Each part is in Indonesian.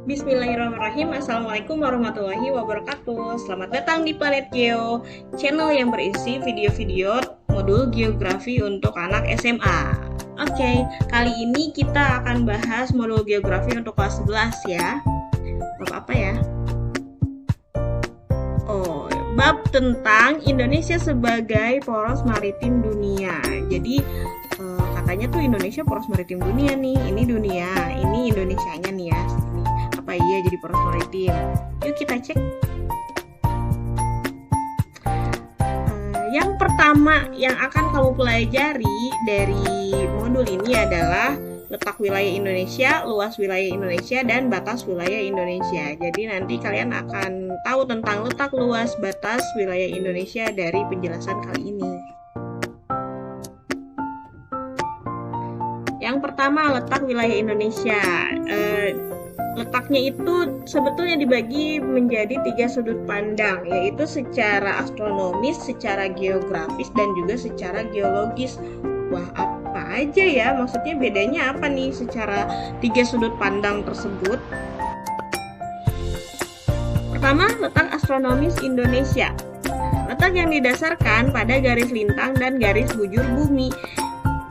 Bismillahirrahmanirrahim. Assalamualaikum warahmatullahi wabarakatuh. Selamat datang di Planet Geo, channel yang berisi video-video modul geografi untuk anak SMA. Oke, kali ini kita akan bahas modul geografi untuk kelas 11 ya. Bab apa ya? Bab tentang Indonesia sebagai poros maritim dunia. Jadi katanya tuh Indonesia poros maritim dunia nih. Ini dunia, ini Indonesianya nih ya. Apa iya jadi poros maritim? Yuk kita cek. Yang pertama yang akan kamu pelajari dari modul ini adalah letak wilayah Indonesia, luas wilayah Indonesia, dan batas wilayah Indonesia. Jadi nanti kalian akan tahu tentang letak, luas, batas wilayah Indonesia dari penjelasan kali ini. Yang pertama, letak wilayah Indonesia. Letaknya itu sebetulnya dibagi menjadi 3 sudut pandang, yaitu secara astronomis, secara geografis, dan juga secara geologis. Wah, apa aja ya? Maksudnya bedanya apa nih secara 3 sudut pandang tersebut? Pertama, letak astronomis Indonesia. Letak yang didasarkan pada garis lintang dan garis bujur bumi,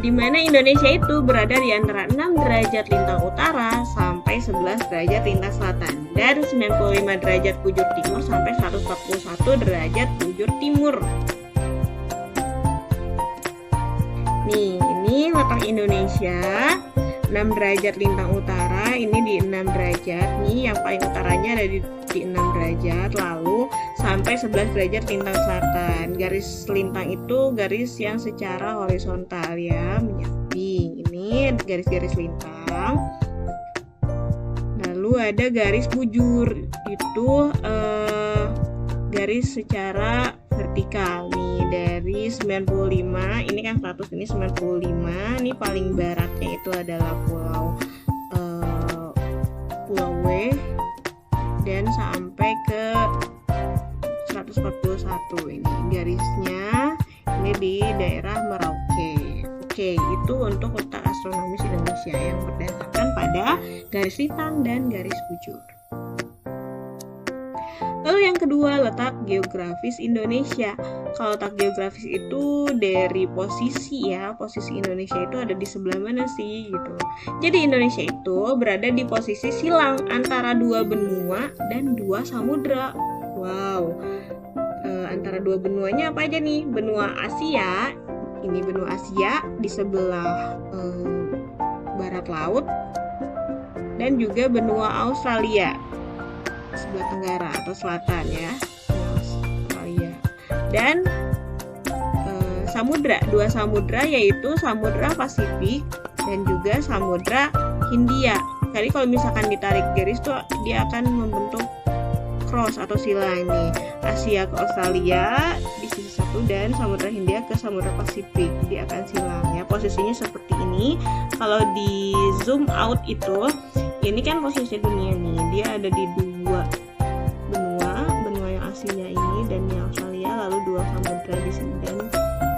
di mana Indonesia itu berada di antara 6 derajat lintang utara sampai 11 derajat lintang selatan, dan 95 derajat bujur timur sampai 141 derajat bujur timur. Nih, ini letak Indonesia 6 derajat lintang utara, ini di 6 derajat nih, yang paling utaranya ada di 6 derajat, lalu sampai 11 derajat lintang selatan. Garis lintang itu garis yang secara horizontal ya, menyamping. Ini garis-garis lintang. Lalu ada garis bujur, itu garis secara vertikal nih, dari 95, ini kan 100, ini 95, ini paling baratnya itu adalah Pulau W, dan sampai ke 141 ini garisnya, ini di daerah Merauke. Oke, itu untuk letak astronomis Indonesia yang berdasarkan pada garis lintang dan garis bujur. Lalu yang kedua, letak geografis Indonesia. Kalau letak geografis itu dari posisi ya, posisi Indonesia itu ada di sebelah mana sih gitu. Jadi Indonesia itu berada di posisi silang antara 2 benua dan 2 samudra. Wow, antara 2 benuanya apa aja nih? Benua Asia, ini benua Asia di sebelah barat laut, dan juga benua Australia sebelah tenggara atau selatan ya, Australia. Dan samudra, 2 samudra, yaitu Samudra Pasifik dan juga Samudra Hindia. Jadi kalau misalkan ditarik garis tuh dia akan membentuk cross atau silang nih, Asia ke Australia di sisi satu dan Samudra Hindia ke Samudra Pasifik, dia akan silang ya. Posisinya seperti ini. Kalau di zoom out itu, ini kan posisi dunia nih, dia ada di 2 benua yang aslinya ini dan yang Australia, lalu 2 samudra di sini, dan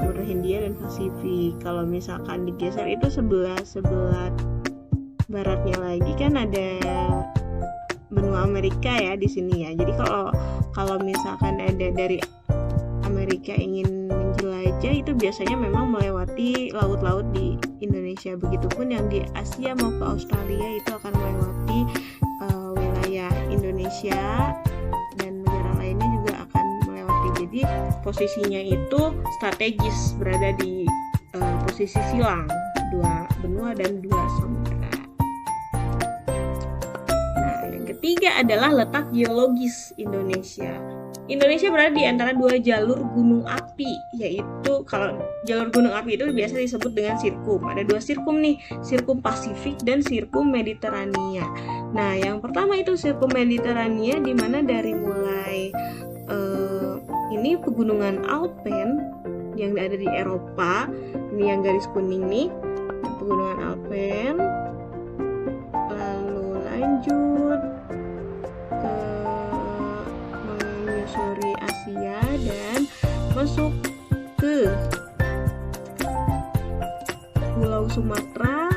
Samudra Hindia dan Pasifik. Kalau misalkan digeser itu sebelah baratnya lagi kan ada benua Amerika ya di sini ya. Jadi kalau misalkan ada dari Amerika ingin menjelajah, itu biasanya memang melewati laut-laut di Indonesia. Begitupun yang di Asia mau ke Australia itu akan melewati wilayah Indonesia, dan negara lainnya juga akan melewati. Jadi posisinya itu strategis, berada di posisi silang 2 benua dan 2 samudra. Nah, yang ketiga adalah letak geologis Indonesia. Indonesia berada di antara 2 jalur gunung api, yaitu kalau jalur gunung api itu biasa disebut dengan sirkum. Ada 2 sirkum nih, sirkum Pasifik dan sirkum Mediterania. Nah, yang pertama itu sirkum Mediterania, di mana dari mulai ini pegunungan Alpen yang ada di Eropa, ini yang garis kuning nih, pegunungan Alpen, lalu lanjut ke menyusuri Asia dan masuk ke Pulau Sumatera,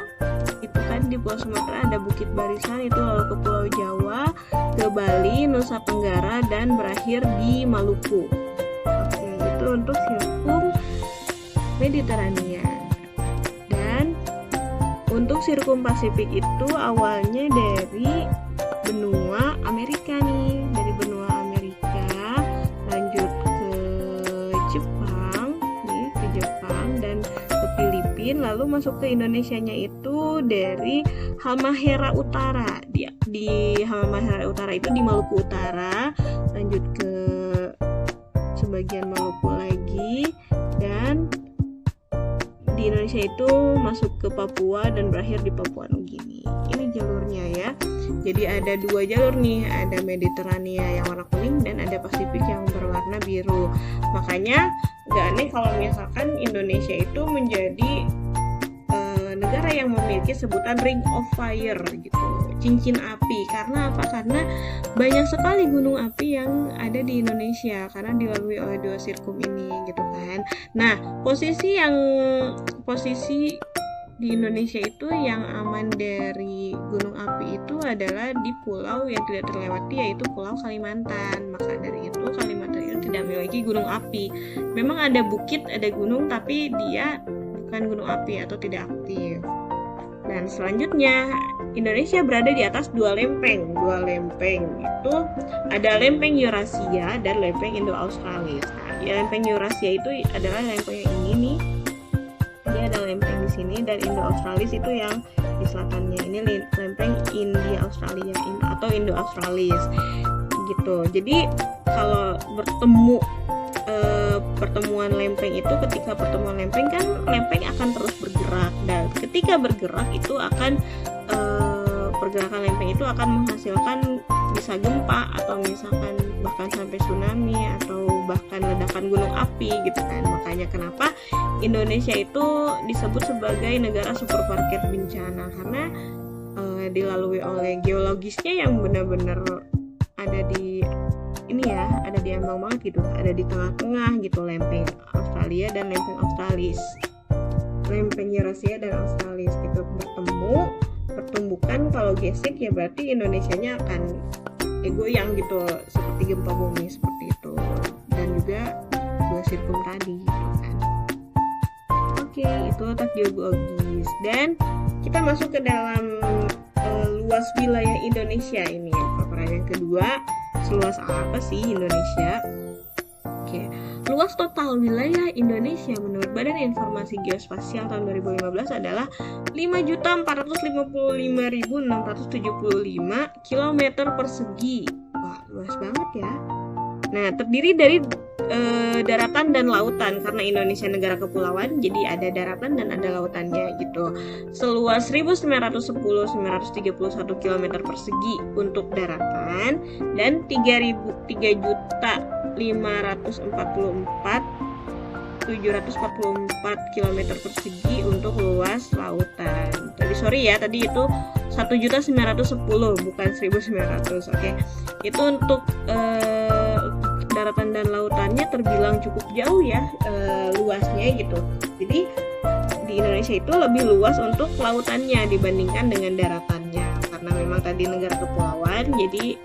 itu kan di Pulau Sumatera ada Bukit Barisan itu, lalu ke Pulau Jawa, ke Bali, Nusa Tenggara, dan berakhir di Maluku. Oke, itu untuk sirkum Mediterania. Dan untuk sirkum Pasifik itu awalnya dari benua Amerika nih, dari benua Amerika lanjut ke Jepang nih, ke Jepang dan ke Filipina, lalu masuk ke Indonesianya itu dari Halmahera Utara. Di Halmahera Utara itu di Maluku Utara, lanjut ke sebagian Maluku lagi, dan di Indonesia itu masuk ke Papua dan berakhir di Papua Nugini. Ini jalurnya ya. Jadi ada 2 jalur nih, ada Mediterania yang warna kuning dan ada Pasifik yang berwarna biru. Makanya gak aneh kalau misalkan Indonesia itu menjadi negara yang memiliki sebutan Ring of Fire gitu, cincin api. Karena apa? Karena banyak sekali gunung api yang ada di Indonesia karena dilalui oleh 2 sirkum ini gitu kan. Nah, posisi di Indonesia itu yang aman dari gunung api itu adalah di pulau yang tidak terlewati, yaitu Pulau Kalimantan. Maka dari itu Kalimantan itu tidak memiliki gunung api. Memang ada bukit, ada gunung, tapi dia bukan gunung api atau tidak aktif. Dan selanjutnya Indonesia berada di atas 2 lempeng. 2 lempeng itu ada lempeng Eurasia dan lempeng Indo-Australis. Nah, lempeng Eurasia itu adalah lempeng yang ini nih. Dia ada lempeng di sini, dan Indo-Australis itu yang di selatannya. Ini lempeng India Australia atau Indo-Australis gitu. Jadi kalau pertemuan lempeng itu, ketika pertemuan lempeng kan lempeng akan terus bergerak, dan ketika bergerak itu akan pergerakan lempeng itu akan menghasilkan bisa gempa atau misalkan bahkan sampai tsunami atau bahkan ledakan gunung api gitu kan. Makanya kenapa Indonesia itu disebut sebagai negara super parkir bencana, karena dilalui oleh geologisnya yang benar-benar ada di ini ya, ada di ambang banget gitu, ada di tengah-tengah gitu, lempeng Australia dan lempeng Australis, lempeng Eurasia dan Australis gitu bertemu, pertumbukan kalau gesek ya berarti Indonesianya akan goyang gitu seperti gempa bumi seperti itu, dan juga 2 sirkum tadi gitu kan. Oke, itu letak geologis, dan kita masuk ke dalam luas wilayah Indonesia ini. Pertanyaan kedua, seluas apa sih Indonesia? Oke, luas total wilayah Indonesia menurut Badan Informasi Geospasial tahun 2015 adalah 5.455.675 km persegi. Wah, luas banget ya. Nah, terdiri dari daratan dan lautan, karena Indonesia negara kepulauan, jadi ada daratan dan ada lautannya gitu. Seluas 1910.931 km persegi untuk daratan dan 3.544.744 km persegi untuk luas lautan. Tadi itu 1.910 bukan 1.900. Oke. Itu untuk daratan dan lautannya terbilang cukup jauh ya luasnya gitu. Jadi di Indonesia itu lebih luas untuk lautannya dibandingkan dengan daratannya, karena memang tadi negara kepulauan, jadi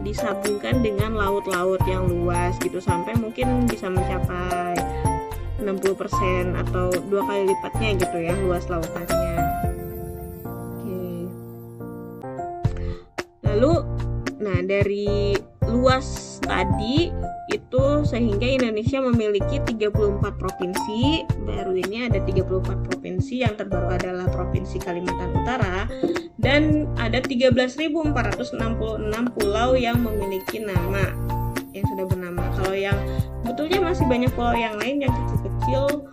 disambungkan dengan laut-laut yang luas gitu, sampai mungkin bisa mencapai 60% atau 2 kali lipatnya gitu ya luas lautannya. Oke. Lalu dari luas tadi itu sehingga Indonesia memiliki 34 provinsi. Baru ini ada 34 provinsi, yang terbaru adalah Provinsi Kalimantan Utara, dan ada 13.466 pulau yang memiliki nama, yang sudah bernama. Kalau yang betulnya masih banyak pulau yang lain yang kecil-kecil,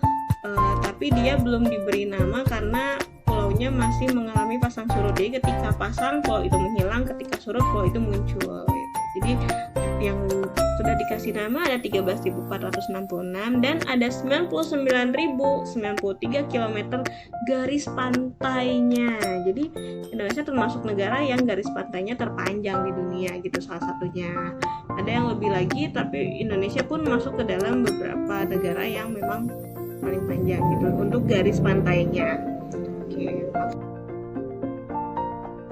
tapi dia belum diberi nama karena pulaunya masih mengalami pasang surut. Jadi ketika pasang, pulau itu menghilang, ketika surut, pulau itu muncul. Jadi yang sudah dikasih nama ada 13.466 dan ada 99.093 km garis pantainya. Jadi Indonesia termasuk negara yang garis pantainya terpanjang di dunia gitu, salah satunya. Ada yang lebih lagi, tapi Indonesia pun masuk ke dalam beberapa negara yang memang paling panjang gitu untuk garis pantainya.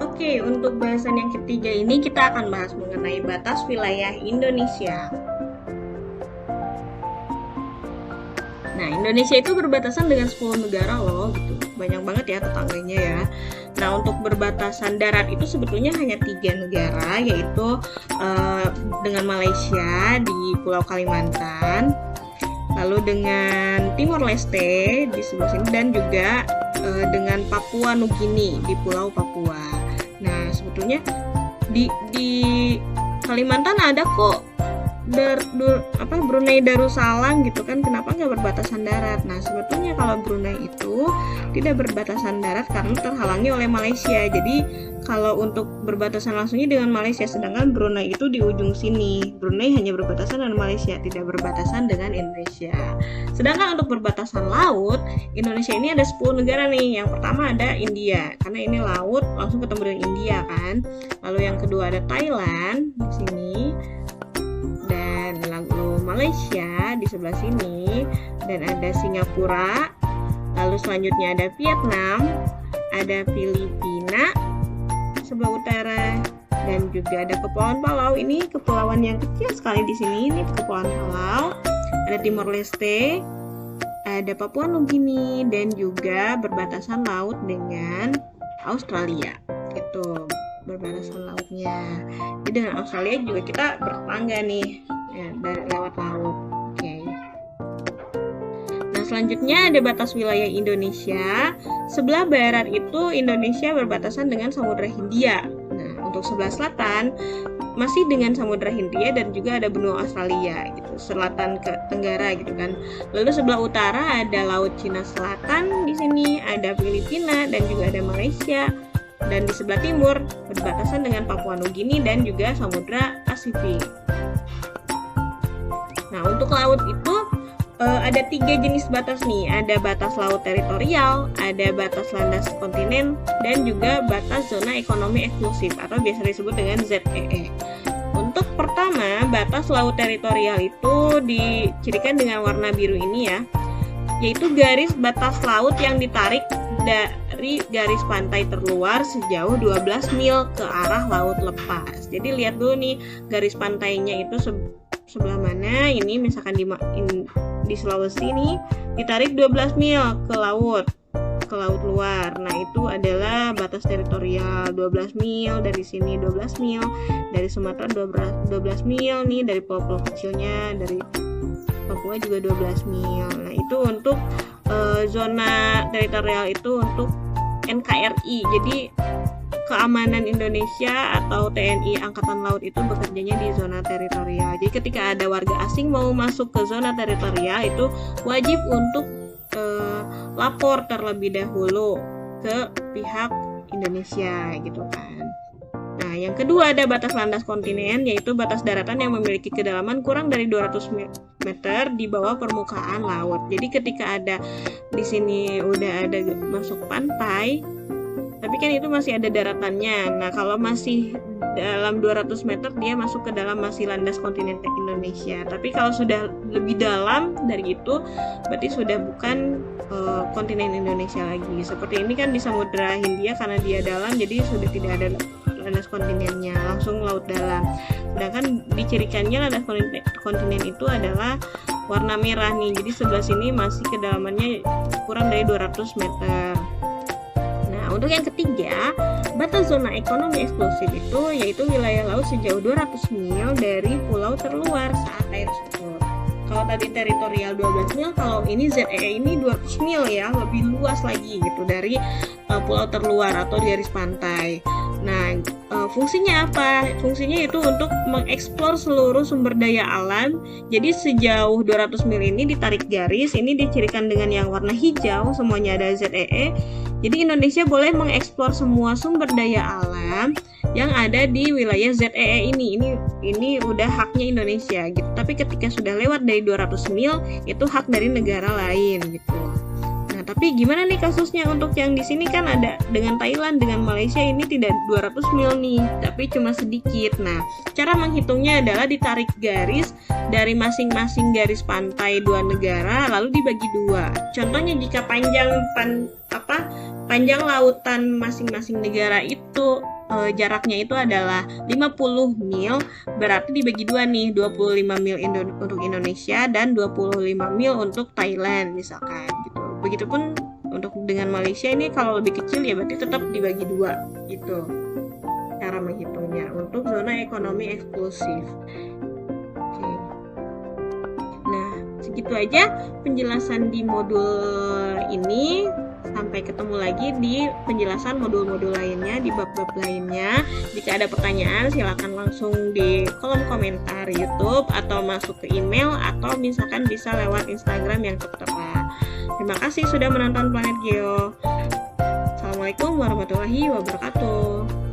Oke, untuk bahasan yang ketiga ini kita akan bahas mengenai batas wilayah Indonesia. Nah, Indonesia itu berbatasan dengan 10 negara loh, gitu. Banyak banget ya tetangganya ya. Nah, untuk berbatasan darat itu sebetulnya hanya 3 negara, yaitu dengan Malaysia di Pulau Kalimantan, lalu dengan Timor Leste di sebelah sini, dan juga dengan Papua Nugini di Pulau Papua. Nah, sebetulnya di Kalimantan ada kok Brunei Darussalam gitu kan, kenapa nggak berbatasan darat? Nah, sebetulnya kalau Brunei itu tidak berbatasan darat karena terhalangi oleh Malaysia. Jadi kalau untuk berbatasan langsungnya dengan Malaysia, sedangkan Brunei itu di ujung sini. Brunei hanya berbatasan dengan Malaysia, tidak berbatasan dengan Indonesia. Sedangkan untuk berbatasan laut, Indonesia ini ada 10 negara nih. Yang pertama ada India, karena ini laut langsung ketemu dengan India kan. Lalu yang kedua ada Thailand di sini, dan lalu Malaysia di sebelah sini, dan ada Singapura. Lalu selanjutnya ada Vietnam, ada Filipina sebelah utara, dan juga ada Kepulauan Palau. Ini kepulauan yang kecil sekali di sini, ini Kepulauan Palau. Ada Timor Leste, ada Papua Nugini, dan juga berbatasan laut dengan Australia. Itu berbatasan lautnya. Jadi dengan Australia juga kita bertetangga nih, ya, dari lewat laut. Oke. Nah, selanjutnya ada batas wilayah Indonesia. Sebelah barat itu Indonesia berbatasan dengan Samudra Hindia. Nah, untuk sebelah selatan masih dengan Samudra Hindia dan juga ada benua Australia gitu, selatan ke tenggara gitu kan. Lalu sebelah utara ada Laut Cina Selatan di sini, ada Filipina dan juga ada Malaysia. Dan di sebelah timur berbatasan dengan Papua Nugini dan juga Samudra Pasifik. Nah, untuk laut itu ada 3 jenis batas nih. Ada batas laut teritorial, ada batas landas kontinen, dan juga batas zona ekonomi eksklusif atau biasa disebut dengan ZEE. Untuk pertama, batas laut teritorial itu dicirikan dengan warna biru ini ya, yaitu garis batas laut yang ditarik dari garis pantai terluar sejauh 12 mil ke arah laut lepas. Jadi lihat dulu nih garis pantainya itu sebelah mana. Ini misalkan di Sulawesi nih ditarik 12 mil ke laut luar. Nah, itu adalah batas teritorial. 12 mil dari sini, 12 mil dari Sumatera, 12 mil nih dari pulau-pulau kecilnya, dari Papua juga 12 mil. Nah, itu untuk zona teritorial itu untuk NKRI. Jadi keamanan Indonesia atau TNI Angkatan Laut itu bekerjanya di zona teritorial. Jadi ketika ada warga asing mau masuk ke zona teritorial itu wajib untuk lapor terlebih dahulu ke pihak Indonesia gitu kan. Nah, yang kedua ada batas landas kontinen, yaitu batas daratan yang memiliki kedalaman kurang dari 200 meter di bawah permukaan laut. Jadi ketika ada di sini udah ada masuk pantai, tapi kan itu masih ada daratannya. Nah, kalau masih dalam 200 meter dia masuk ke dalam masih landas kontinen Indonesia. Tapi kalau sudah lebih dalam dari itu berarti sudah bukan kontinen Indonesia lagi. Seperti ini kan di Samudra Hindia karena dia dalam jadi sudah tidak ada landas kontinennya, langsung laut dalam. Sedangkan dicirikannya landas kontinen itu adalah warna merah nih. Jadi sebelah sini masih kedalamannya kurang dari 200 meter. Untuk yang ketiga, batas zona ekonomi eksklusif itu yaitu wilayah laut sejauh 200 mil dari pulau terluar saat air surut. Kalau tadi teritorial 12 mil, kalau ini ZEE ini 200 mil ya, lebih luas lagi gitu dari pulau terluar atau garis pantai. Nah, fungsinya apa? Fungsinya itu untuk mengeksplor seluruh sumber daya alam. Jadi sejauh 200 mil ini ditarik garis, ini dicirikan dengan yang warna hijau, semuanya ada ZEE. Jadi Indonesia boleh mengeksplor semua sumber daya alam yang ada di wilayah ZEE ini. Ini udah haknya Indonesia gitu. Tapi ketika sudah lewat dari 200 mil itu hak dari negara lain gitu. Nah, tapi gimana nih kasusnya untuk yang di sini kan ada dengan Thailand, dengan Malaysia ini tidak 200 mil nih, tapi cuma sedikit. Nah, cara menghitungnya adalah ditarik garis dari masing-masing garis pantai dua negara lalu dibagi dua. Contohnya jika panjang panjang lautan masing-masing negara itu jaraknya itu adalah 50 mil, berarti dibagi dua nih, 25 mil untuk Indonesia dan 25 mil untuk Thailand misalkan gitu. Begitupun untuk dengan Malaysia ini kalau lebih kecil ya berarti tetap dibagi dua gitu cara menghitungnya untuk zona ekonomi eksklusif. Oke. Nah, segitu aja penjelasan di modul ini. Sampai ketemu lagi di penjelasan modul-modul lainnya, di bab-bab lainnya. Jika ada pertanyaan, silakan langsung di kolom komentar YouTube atau masuk ke email atau misalkan bisa lewat Instagram yang tertera. Terima kasih sudah menonton Planet Geo. Assalamualaikum warahmatullahi wabarakatuh.